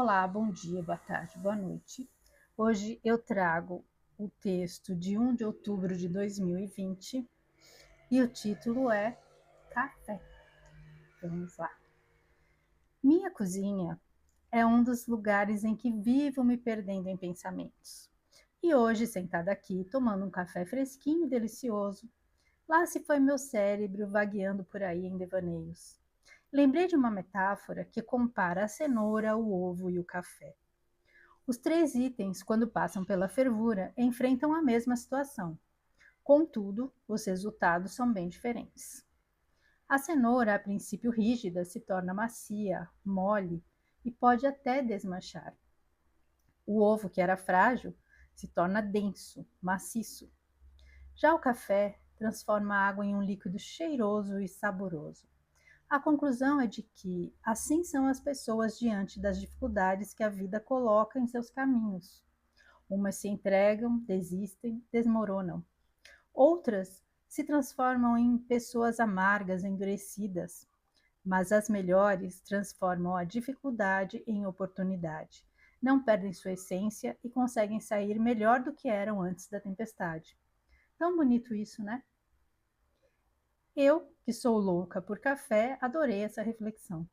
Olá, bom dia, boa tarde, boa noite. Hoje eu trago o texto de 1 de outubro de 2020 e o título é Café. Vamos lá. Minha cozinha é um dos lugares em que vivo me perdendo em pensamentos. E hoje, sentada aqui, tomando um café fresquinho e delicioso, lá se foi meu cérebro vagueando por aí em devaneios. Lembrei de uma metáfora que compara a cenoura, o ovo e o café. Os três itens, quando passam pela fervura, enfrentam a mesma situação. Contudo, os resultados são bem diferentes. A cenoura, a princípio rígida, se torna macia, mole e pode até desmanchar. O ovo, que era frágil, se torna denso, maciço. Já o café transforma a água em um líquido cheiroso e saboroso. A conclusão é de que assim são as pessoas diante das dificuldades que a vida coloca em seus caminhos. Umas se entregam, desistem, desmoronam. Outras se transformam em pessoas amargas, endurecidas. Mas as melhores transformam a dificuldade em oportunidade. Não perdem sua essência e conseguem sair melhor do que eram antes da tempestade. Tão bonito isso, né? Eu, que sou louca por café, adorei essa reflexão.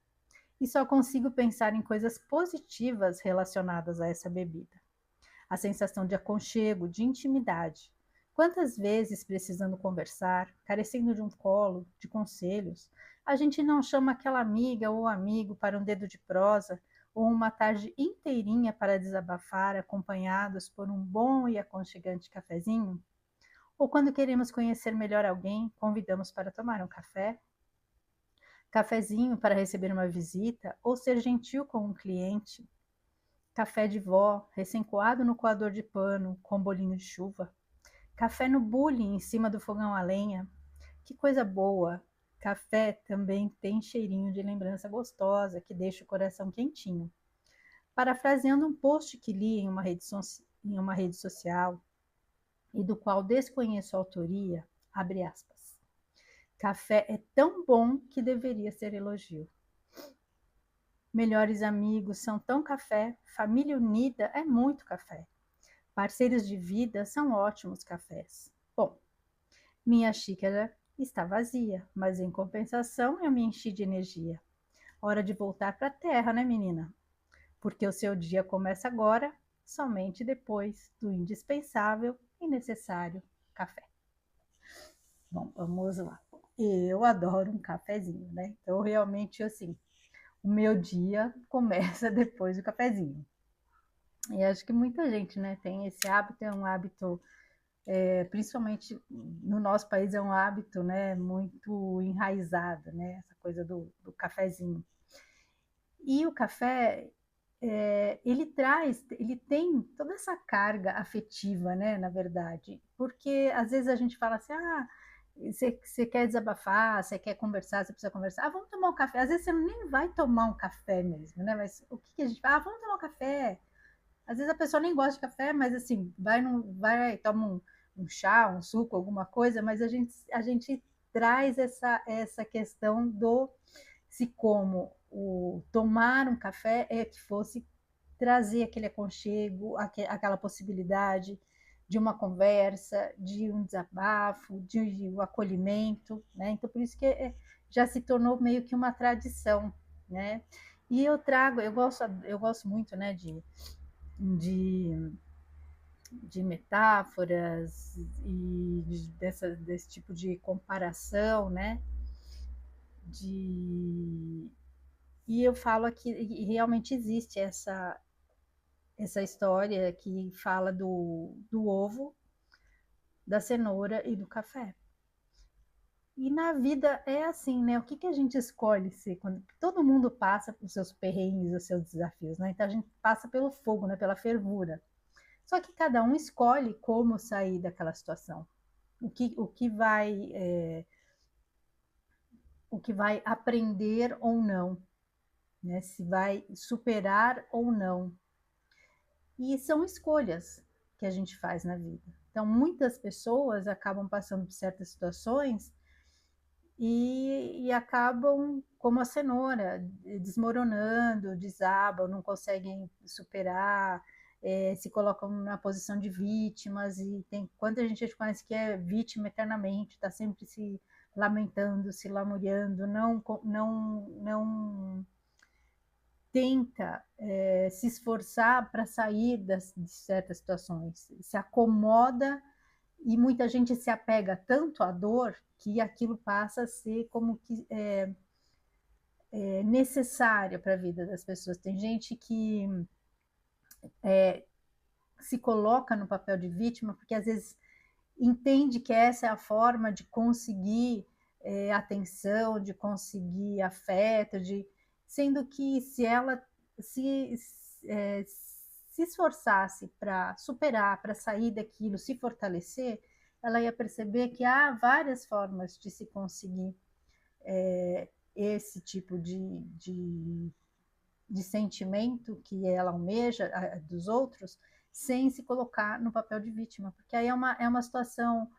E só consigo pensar em coisas positivas relacionadas a essa bebida. A sensação de aconchego, de intimidade. Quantas vezes, precisando conversar, carecendo de um colo, de conselhos, a gente não chama aquela amiga ou amigo para um dedo de prosa ou uma tarde inteirinha para desabafar, acompanhados por um bom e aconchegante cafezinho? Ou quando queremos conhecer melhor alguém, convidamos para tomar um café? Cafezinho para receber uma visita ou ser gentil com um cliente? Café de vó, recém-coado no coador de pano, com bolinho de chuva. Café no bule em cima do fogão a lenha. Que coisa boa! Café também tem cheirinho de lembrança gostosa que deixa o coração quentinho. Parafraseando um post que li em uma rede social e do qual desconheço a autoria, abre aspas. Café é tão bom que deveria ser elogio. Melhores amigos são tão café, família unida é muito café. Parceiros de vida são ótimos cafés. Bom, minha xícara está vazia, mas em compensação eu me enchi de energia. Hora de voltar para a terra, né, menina? Porque o seu dia começa agora, somente depois do indispensável e necessário café. Bom, vamos lá. Eu adoro um cafezinho, né? Então, realmente, assim, o meu dia começa depois do cafezinho. E acho que muita gente, né, tem esse hábito, é um hábito, principalmente no nosso país, é um hábito, né, muito enraizado, né, essa coisa do cafezinho. E o café, ele tem toda essa carga afetiva, né, na verdade, porque às vezes a gente fala assim, você quer desabafar, você quer conversar, você precisa conversar, vamos tomar um café. Às vezes você nem vai tomar um café mesmo, né, mas o que a gente fala? Vamos tomar um café. Às vezes a pessoa nem gosta de café, mas assim, toma um chá, um suco, alguma coisa, mas a gente traz essa questão do se como o tomar um café é que fosse trazer aquele aconchego, aquela possibilidade de uma conversa, de um desabafo, de um acolhimento, né? Então por isso que já se tornou meio que uma tradição, né? E eu gosto muito, né, de, de metáforas e desse tipo de comparação, né? De, e eu falo aqui, e realmente existe essa história que fala do ovo, da cenoura e do café. E na vida é assim, né? O que a gente escolhe ser quando todo mundo passa por seus perrengues, os seus desafios, né? Então a gente passa pelo fogo, né? Pela fervura. Só que cada um escolhe como sair daquela situação. O que vai aprender ou não, né? Se vai superar ou não. E são escolhas que a gente faz na vida. Então, muitas pessoas acabam passando por certas situações e acabam como a cenoura, desmoronando, desabam, não conseguem superar, se colocam na posição de vítimas, e tem quanta gente conhece que é vítima eternamente, está sempre se lamentando, se lamuriando, não tenta se esforçar para sair de certas situações, se acomoda, e muita gente se apega tanto à dor que aquilo passa a ser como que necessário para a vida das pessoas. Tem gente que se coloca no papel de vítima porque às vezes entende que essa é a forma de conseguir atenção, de conseguir afeto, sendo que se ela se, se esforçasse para superar, para sair daquilo, se fortalecer, ela ia perceber que há várias formas de se conseguir esse tipo de sentimento que ela almeja dos outros, sem se colocar no papel de vítima, porque aí é uma situação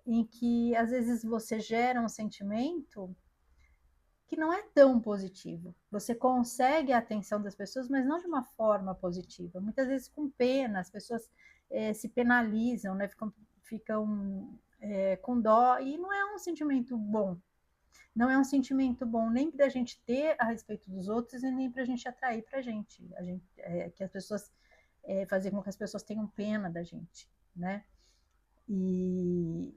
em que às vezes você gera um sentimento que não é tão positivo. Você consegue a atenção das pessoas, mas não de uma forma positiva. Muitas vezes com pena, as pessoas se penalizam, né? ficam com dó, e não é um sentimento bom. Não é um sentimento bom nem para a gente ter a respeito dos outros e nem para a gente atrair para a gente, que as pessoas fazer com que as pessoas tenham pena da gente, né? E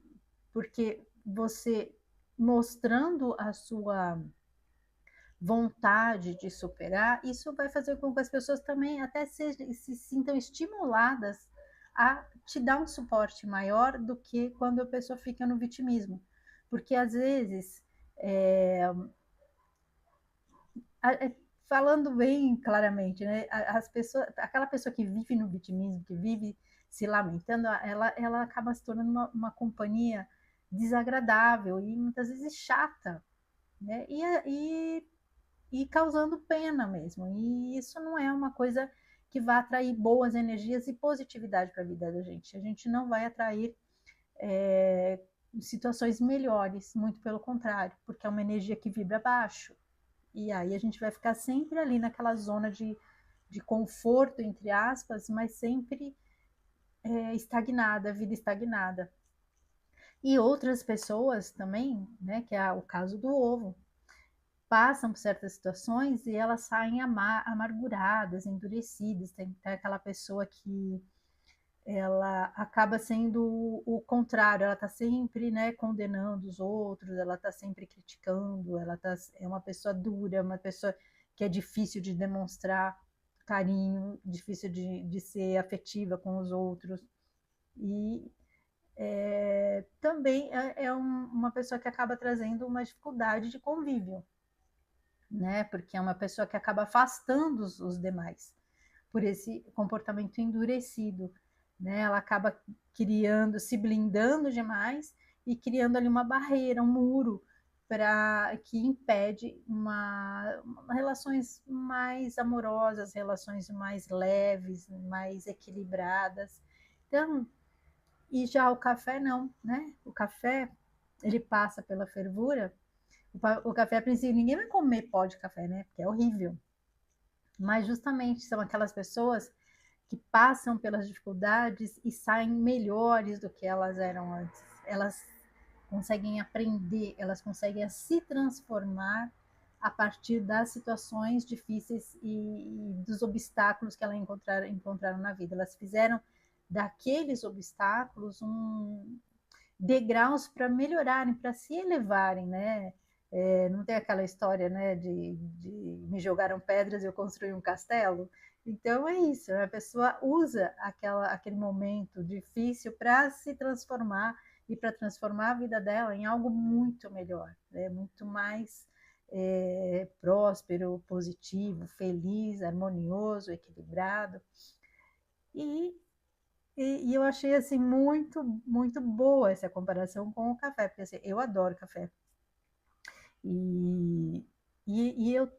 porque você mostrando a sua vontade de superar, isso vai fazer com que as pessoas também até se sintam estimuladas a te dar um suporte maior do que quando a pessoa fica no vitimismo. Porque às vezes, falando bem claramente, né, as pessoas, aquela pessoa que vive no vitimismo, que vive se lamentando, ela acaba se tornando uma companhia desagradável e muitas vezes chata, né? E causando pena mesmo. E isso não é uma coisa que vai atrair boas energias e positividade para a vida da gente. A gente não vai atrair situações melhores, muito pelo contrário, porque é uma energia que vibra baixo. E aí a gente vai ficar sempre ali naquela zona de conforto, entre aspas, mas sempre estagnada, vida estagnada. E outras pessoas também, né, que é o caso do ovo, passam por certas situações e elas saem amarguradas, endurecidas. Tem aquela pessoa que ela acaba sendo o contrário, ela está sempre, né, condenando os outros, ela está sempre criticando, é uma pessoa dura, uma pessoa que é difícil de demonstrar carinho, difícil de ser afetiva com os outros. E também uma pessoa que acaba trazendo uma dificuldade de convívio, né? Porque é uma pessoa que acaba afastando os demais por esse comportamento endurecido, né? Ela acaba criando, se blindando demais e criando ali uma barreira, um muro para que impede relações mais amorosas, relações mais leves, mais equilibradas. Então, e já o café não, né? O café ele passa pela fervura. O café, a princípio, ninguém vai comer pó de café, né? Porque é horrível. Mas justamente são aquelas pessoas que passam pelas dificuldades e saem melhores do que elas eram antes. Elas conseguem aprender, elas conseguem se transformar a partir das situações difíceis e dos obstáculos que elas encontraram na vida. Elas fizeram daqueles obstáculos degraus para melhorarem, para se elevarem, né? Não tem aquela história, né, de me jogaram pedras e eu construí um castelo? Então é isso, a pessoa usa aquele momento difícil para se transformar e para transformar a vida dela em algo muito melhor, né? Muito mais próspero, positivo, feliz, harmonioso, equilibrado. E, eu achei assim muito boa essa comparação com o café, porque assim, eu adoro café. E,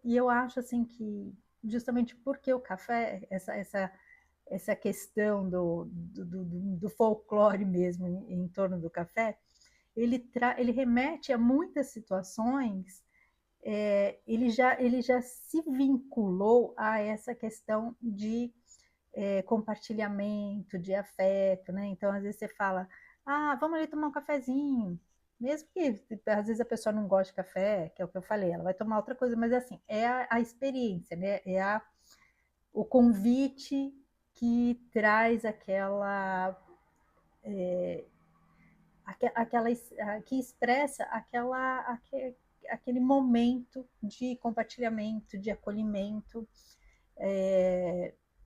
eu acho assim que justamente porque o café, essa questão do folclore mesmo em torno do café, ele remete a muitas situações, ele já se vinculou a essa questão de compartilhamento, de afeto, né? Então, às vezes você fala, ah, vamos ali tomar um cafezinho. Mesmo que às vezes a pessoa não goste de café, que é o que eu falei, ela vai tomar outra coisa, mas assim, é a experiência, né? O convite que traz aquela que expressa aquele momento de compartilhamento, de acolhimento.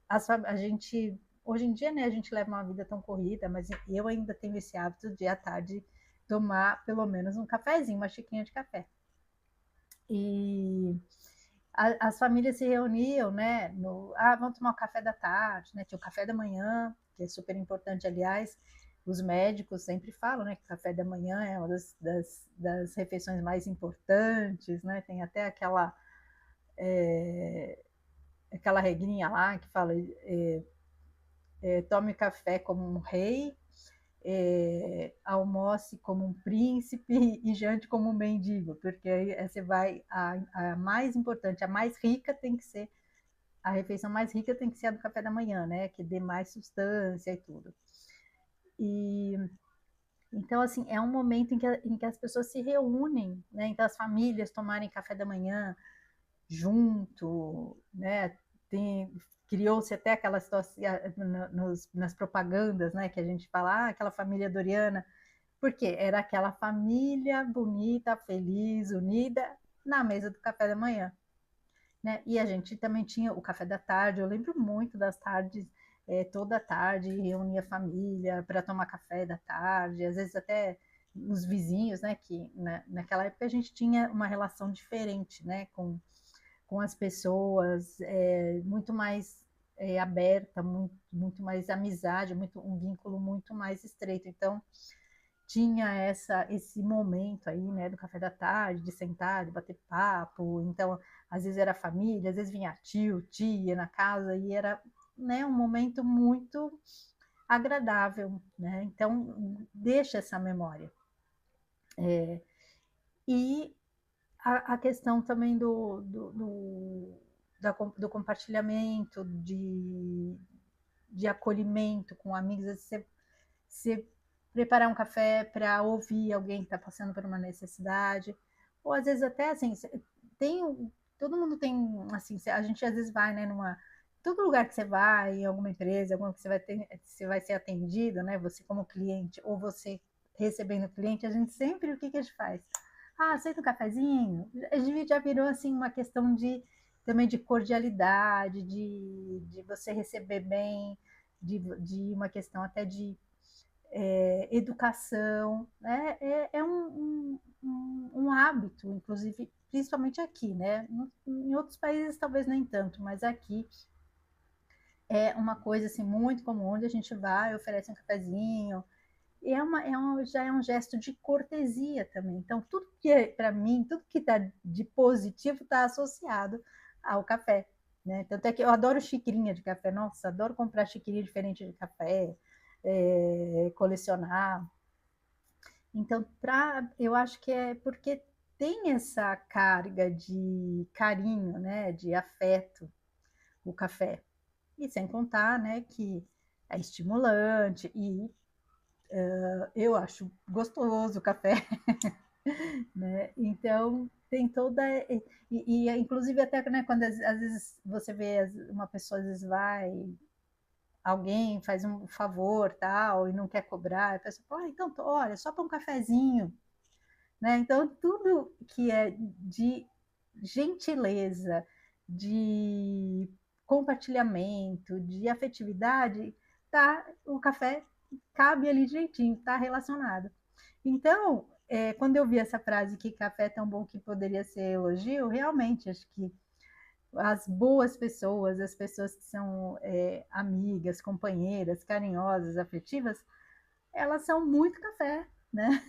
A gente hoje em dia, né, a gente leva uma vida tão corrida, mas eu ainda tenho esse hábito de à tarde tomar pelo menos um cafezinho, uma xicrinha de café. E as famílias se reuniam, né? Vamos tomar o café da tarde, né? Tinha o café da manhã, que é super importante, aliás. Os médicos sempre falam, né, que o café da manhã é uma das refeições mais importantes, né? Tem até aquela regrinha lá que fala tome café como um rei, almoce como um príncipe e jante como um mendigo, porque aí você vai, a mais importante, a mais rica tem que ser, a refeição mais rica tem que ser a do café da manhã, né, que dê mais substância e tudo. E então, assim, é um momento em que as pessoas se reúnem, né, então as famílias tomarem café da manhã junto, né, criou-se até aquela situação nas propagandas, né, que a gente fala, aquela família Doriana, porque era aquela família bonita, feliz, unida, na mesa do café da manhã. Né? E a gente também tinha o café da tarde, eu lembro muito das tardes, toda tarde reunia a família para tomar café da tarde, às vezes até os vizinhos, né, que naquela época a gente tinha uma relação diferente, né, com as pessoas, muito mais aberta, muito mais amizade, um vínculo muito mais estreito. Então, tinha esse momento aí, né, do café da tarde, de sentar, de bater papo. Então, às vezes era família, às vezes vinha tio, tia na casa, e era, né, um momento muito agradável, né? Então, deixa essa memória. E a questão também do compartilhamento, de acolhimento com amigos, você preparar um café para ouvir alguém que está passando por uma necessidade, ou às vezes até assim, tem, todo mundo tem, assim, a gente às vezes vai, né, todo lugar que você vai, em alguma empresa, alguma que você vai ser atendido, né, você como cliente, ou você recebendo cliente, a gente sempre, o que a gente faz? Aceita um cafezinho? A gente já virou, assim, uma questão também de cordialidade, de você receber bem, de uma questão até de educação, né? É um hábito, inclusive, principalmente aqui, né? Em outros países talvez nem tanto, mas aqui é uma coisa assim muito comum, onde a gente vai, oferece um cafezinho, e já é um gesto de cortesia também. Então, tudo que é, para mim, tudo que está de positivo está associado ao café. Né? Tanto é que eu adoro xicrinha de café, nossa, adoro comprar xicrinha diferente de café, colecionar. Então, eu acho que é porque tem essa carga de carinho, né, de afeto, o café. E sem contar, né, que é estimulante e eu acho gostoso o café, né? Então tem toda inclusive até, né, quando às vezes você vê uma pessoa às vezes alguém faz um favor tal e não quer cobrar, a pessoa fala, então olha, só para um cafezinho, né? Então, tudo que é de gentileza, de compartilhamento, de afetividade, o café cabe ali direitinho, está relacionado. Então, quando eu vi essa frase que café é tão bom que poderia ser elogio, realmente acho que as boas pessoas, as pessoas que são amigas, companheiras, carinhosas, afetivas, elas são muito café, né?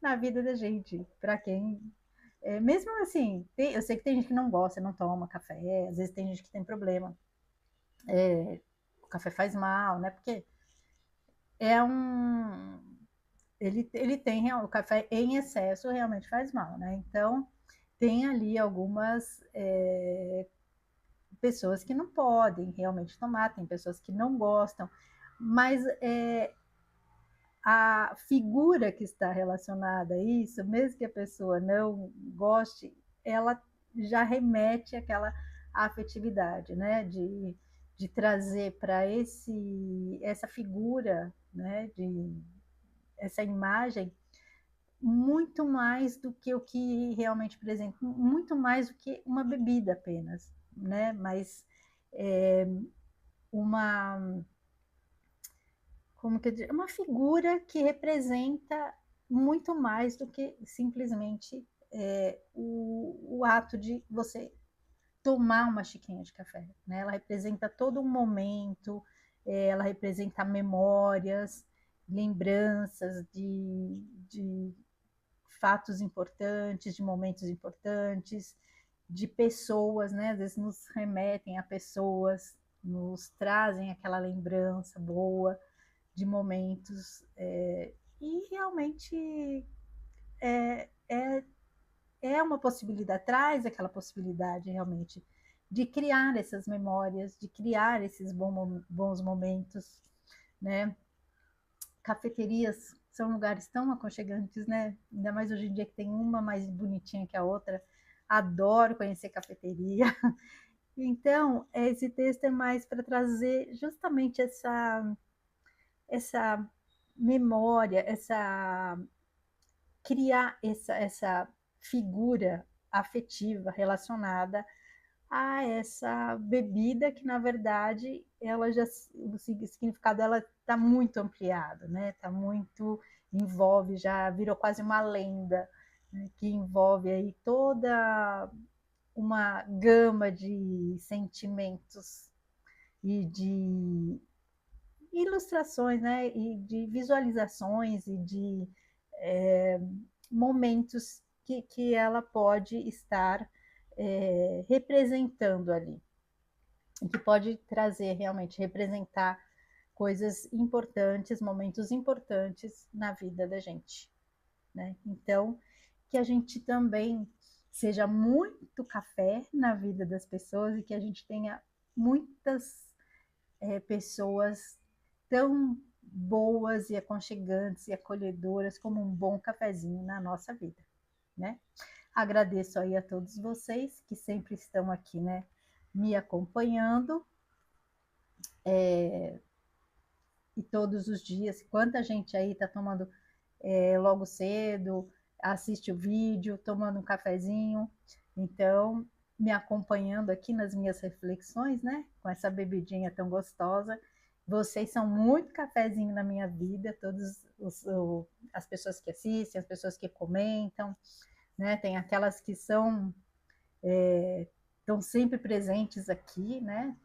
Na vida da gente, para quem. Mesmo assim, eu sei que tem gente que não gosta, não toma café, às vezes tem gente que tem problema. O café faz mal, né? Porque é um. ele tem o café em excesso realmente faz mal, né? Então tem ali algumas pessoas que não podem realmente tomar, tem pessoas que não gostam, mas a figura que está relacionada a isso, mesmo que a pessoa não goste, ela já remete àquela afetividade, né? De trazer para essa figura, né? Essa imagem muito mais do que o que realmente apresenta, muito mais do que uma bebida apenas, né? Mas uma, como que eu digo, uma figura que representa muito mais do que simplesmente o ato de você tomar uma xicrinha de café, né? Ela representa todo um momento, ela representa memórias, lembranças de fatos importantes, de momentos importantes, de pessoas, né? Às vezes nos remetem a pessoas, nos trazem aquela lembrança boa de momentos. E realmente é uma possibilidade, traz aquela possibilidade realmente de criar essas memórias, de criar esses bons momentos, né? Cafeterias são lugares tão aconchegantes, né? Ainda mais hoje em dia que tem uma mais bonitinha que a outra. Adoro conhecer cafeteria. Então, esse texto é mais para trazer justamente essa memória, criar essa figura afetiva relacionada a essa bebida que na verdade ela já o significado dela está muito ampliado, né? Está muito envolve, já virou quase uma lenda, né? Que envolve aí toda uma gama de sentimentos e de ilustrações, né? E de visualizações e de momentos que ela pode estar representando ali, que pode trazer realmente, representar coisas importantes, momentos importantes na vida da gente, né? Então, que a gente também seja muito café na vida das pessoas e que a gente tenha muitas pessoas tão boas e aconchegantes e acolhedoras como um bom cafezinho na nossa vida, né? Agradeço aí a todos vocês que sempre estão aqui, né, me acompanhando, e todos os dias, quanta gente aí está tomando logo cedo, assiste o vídeo, tomando um cafezinho, então, me acompanhando aqui nas minhas reflexões, né, com essa bebidinha tão gostosa. Vocês são muito cafezinho na minha vida, todas as pessoas que assistem, as pessoas que comentam, né, tem aquelas que estão sempre presentes aqui, né?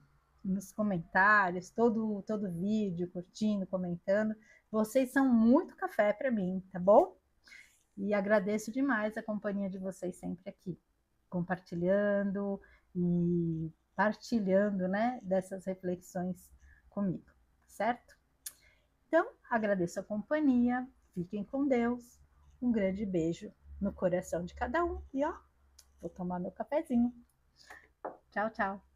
Nos comentários, todo vídeo, curtindo, comentando. Vocês são muito café para mim, tá bom? E agradeço demais a companhia de vocês sempre aqui, compartilhando e partilhando, né, dessas reflexões comigo, certo? Então, agradeço a companhia, fiquem com Deus, um grande beijo no coração de cada um e ó, vou tomar meu cafezinho. Tchau, tchau.